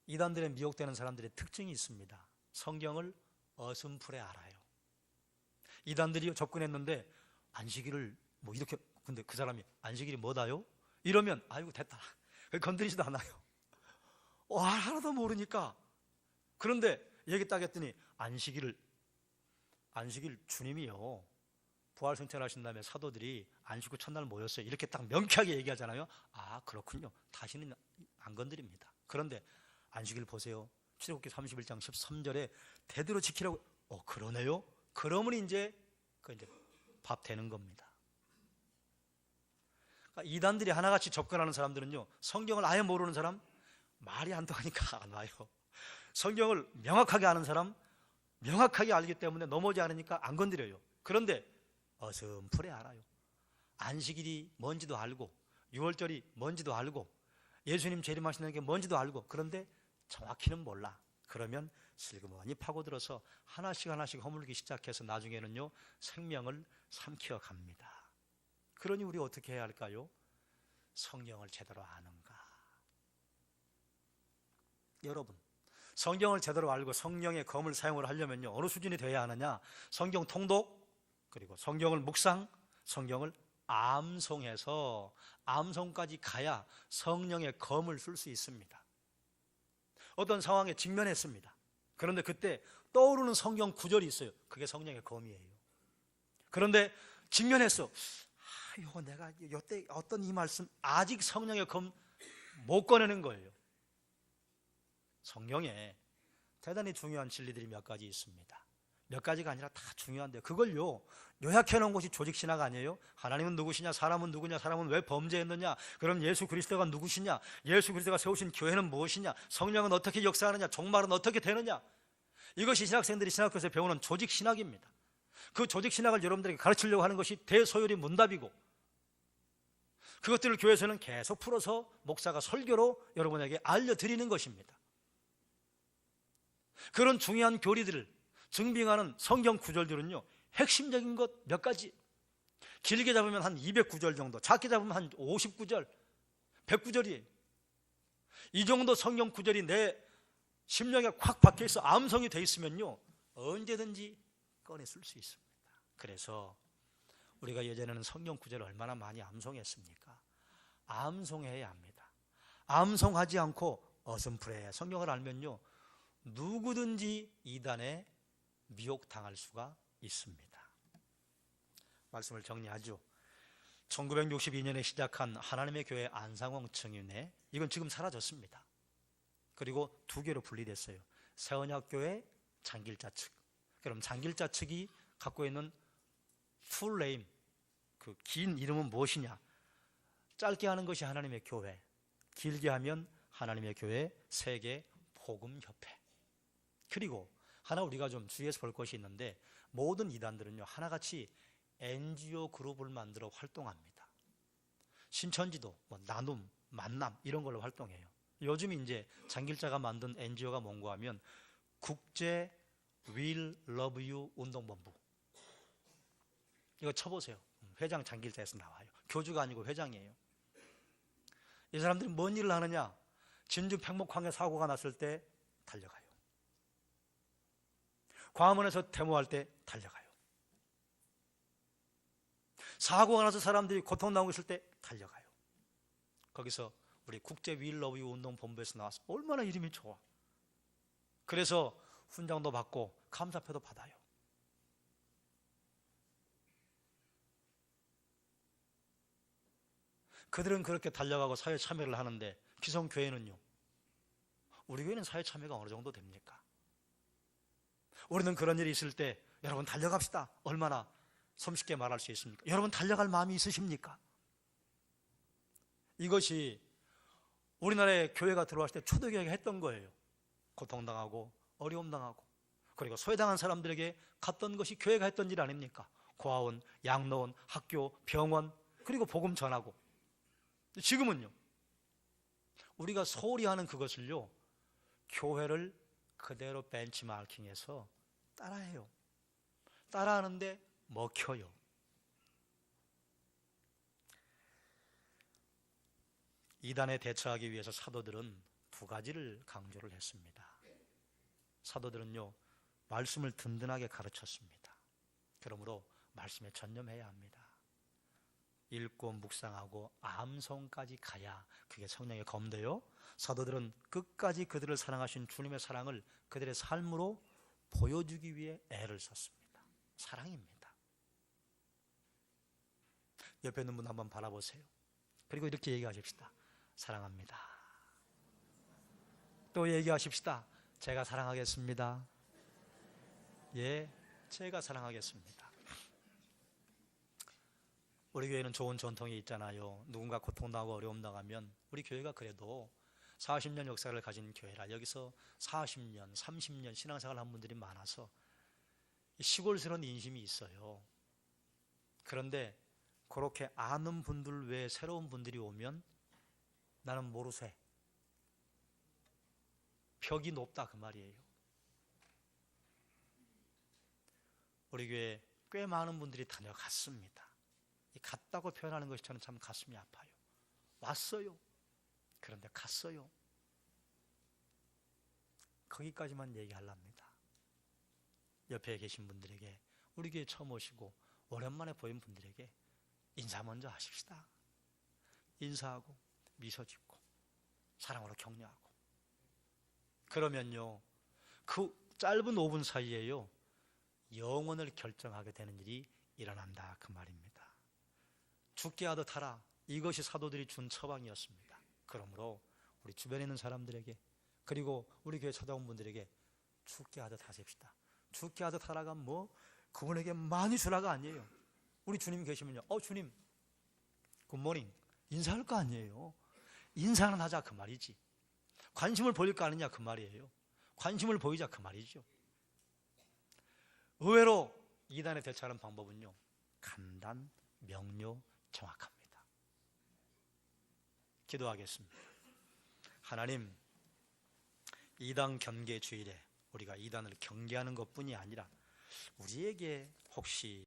이단들에 미혹되는 사람들의 특징이 있습니다. 성경을 어슴푸레 알아요. 이단들이 접근했는데 안식일을 뭐 이렇게 근데 그 사람이 안식일이 뭐다요? 이러면 아이고 됐다. 건드리지도 않아요. 하나도 모르니까. 그런데 얘기 딱 했더니 안식일 주님이요 부활승천하신 다음에 사도들이 안식 후 첫날 모였어요. 이렇게 딱 명쾌하게 얘기하잖아요. 그렇군요. 다시는 안 건드립니다. 그런데 안식일 보세요. 출애굽기 31장 13절에 대대로 지키라고. 그러네요. 그러면 이제 밥 되는 겁니다. 그러니까 이단들이 하나같이 접근하는 사람들은요 성경을 아예 모르는 사람 말이 안 통하니까 안 와요. 성경을 명확하게 아는 사람 명확하게 알기 때문에 넘어오지 않으니까 안 건드려요. 그런데 어슴푸레 알아요. 안식일이 뭔지도 알고 6월절이 뭔지도 알고 예수님 재림하시는 게 뭔지도 알고 그런데 정확히는 몰라. 그러면 슬그머니 파고들어서 하나씩 허물기 시작해서 나중에는요 생명을 삼키어 갑니다. 그러니 우리 어떻게 해야 할까요? 성경을 제대로 아는가? 여러분, 성경을 제대로 알고 성령의 검을 사용을 하려면요, 어느 수준이 되어야 하느냐? 성경 통독, 그리고 성경을 묵상, 성경을 암송해서 암송까지 가야 성령의 검을 쓸 수 있습니다. 어떤 상황에 직면했습니다. 그런데 그때 떠오르는 성경 구절이 있어요. 그게 성령의 검이에요. 그런데 직면했어. 이거 내가 이때 어떤 이 말씀 아직 성령의 검 못 꺼내는 거예요. 성경에 대단히 중요한 진리들이 몇 가지 있습니다. 몇 가지가 아니라 다 중요한데 그걸요 요약해 놓은 것이 조직신학 아니에요? 하나님은 누구시냐? 사람은 누구냐? 사람은 왜 범죄했느냐? 그럼 예수 그리스도가 누구시냐? 예수 그리스도가 세우신 교회는 무엇이냐? 성령은 어떻게 역사하느냐? 종말은 어떻게 되느냐? 이것이 신학생들이 신학교에서 배우는 조직신학입니다. 그 조직신학을 여러분들에게 가르치려고 하는 것이 대소요리 문답이고, 그것들을 교회에서는 계속 풀어서 목사가 설교로 여러분에게 알려드리는 것입니다. 그런 중요한 교리들을 증빙하는 성경 구절들은요, 핵심적인 것 몇 가지, 길게 잡으면 한 200구절 정도, 작게 잡으면 한 50구절, 100구절이에요. 이 정도 성경 구절이 내 심령에 콱 박혀있어 암송이 돼 있으면요, 언제든지 꺼내 쓸 수 있습니다. 그래서 우리가 예전에는 성경 구절을 얼마나 많이 암송했습니까? 암송해야 합니다. 암송하지 않고 어슴푸레 성경을 알면요, 누구든지 이단에 미혹당할 수가 있습니다. 말씀을 정리하죠. 1962년에 시작한 하나님의 교회 안상홍 청년회, 이건 지금 사라졌습니다. 그리고 두 개로 분리됐어요. 새언약교회, 장길자 측. 그럼 장길자 측이 갖고 있는 풀네임, 그 긴 이름은 무엇이냐? 짧게 하는 것이 하나님의 교회, 길게 하면 하나님의 교회 세계 복음협회. 그리고 하나 우리가 좀 주의해서 볼 것이 있는데, 모든 이단들은요 하나같이 NGO 그룹을 만들어 활동합니다. 신천지도 뭐 나눔, 만남 이런 걸로 활동해요. 요즘 이제 장길자가 만든 NGO가 뭔가 하면 국제 Will Love You 운동본부. 이거 쳐보세요. 회장 장길자에서 나와요. 교주가 아니고 회장이에요. 이 사람들이 뭔 일을 하느냐? 진주 팽목항에 사고가 났을 때 달려가요. 광화문에서 데모할 때 달려가요. 사고가 나서 사람들이 고통당하고 있을 때 달려가요. 거기서 우리 국제 Will Love You 운동본부에서 나와서 얼마나 이름이 좋아. 그래서 훈장도 받고 감사표도 받아요. 그들은 그렇게 달려가고 사회 참여를 하는데, 기성교회는요, 우리 교회는 사회 참여가 어느 정도 됩니까? 우리는 그런 일이 있을 때 여러분 달려갑시다, 얼마나 손쉽게 말할 수 있습니까? 여러분 달려갈 마음이 있으십니까? 이것이 우리나라에 교회가 들어왔을 때 초대교회가 했던 거예요. 고통당하고 어려움 당하고, 그리고 소외당한 사람들에게 갔던 것이 교회가 했던 일 아닙니까? 고아원, 양로원, 학교, 병원, 그리고 복음 전하고. 지금은요, 우리가 소홀히 하는 그것을요, 교회를 그대로 벤치마킹해서 따라해요. 따라하는데 먹혀요. 이단에 대처하기 위해서 사도들은 두 가지를 강조를 했습니다. 사도들은요, 말씀을 든든하게 가르쳤습니다. 그러므로 말씀에 전념해야 합니다. 읽고 묵상하고 암송까지 가야 그게 성령의 검도요. 사도들은 끝까지 그들을 사랑하신 주님의 사랑을 그들의 삶으로 보여주기 위해 애를 썼습니다. 사랑입니다. 옆에 있는 분 한번 바라보세요. 그리고 이렇게 얘기하십시다. 사랑합니다. 또 얘기하십시다. 제가 사랑하겠습니다. 예, 제가 사랑하겠습니다. 우리 교회는 좋은 전통이 있잖아요. 누군가 고통당하고 어려움 당하면 우리 교회가 그래도 40년 역사를 가진 교회라 여기서 40년, 30년 신앙생활을 한 분들이 많아서 시골스러운 인심이 있어요. 그런데 그렇게 아는 분들 외에 새로운 분들이 오면 나는 모르쇠, 벽이 높다 그 말이에요. 우리 교회에 꽤 많은 분들이 다녀갔습니다. 이 갔다고 표현하는 것이 저는 참 가슴이 아파요. 왔어요. 그런데 갔어요. 거기까지만 얘기하랍니다. 옆에 계신 분들에게, 우리 교회 처음 오시고 오랜만에 보인 분들에게 인사 먼저 하십시다. 인사하고 미소 짓고 사랑으로 격려하고, 그러면요 그 짧은 5분 사이에요 영혼을 결정하게 되는 일이 일어난다, 그 말입니다. 죽게 하듯 하라, 이것이 사도들이 준 처방이었습니다. 그러므로 우리 주변에 있는 사람들에게, 그리고 우리 교회 찾아온 분들에게 죽게 하듯 하십시다. 죽게 하듯 하라가 뭐 그분에게 많이 주라가 아니에요. 우리 주님 계시면요, 주님 굿모닝 인사할 거 아니에요. 인사는 하자, 그 말이지. 관심을 보일 거 아니냐, 그 말이에요. 관심을 보이자, 그 말이죠. 의외로 이단에 대처하는 방법은요 간단, 명료, 정확합니다. 기도하겠습니다. 하나님, 이단 경계 주일에 우리가 이단을 경계하는 것뿐이 아니라 우리에게 혹시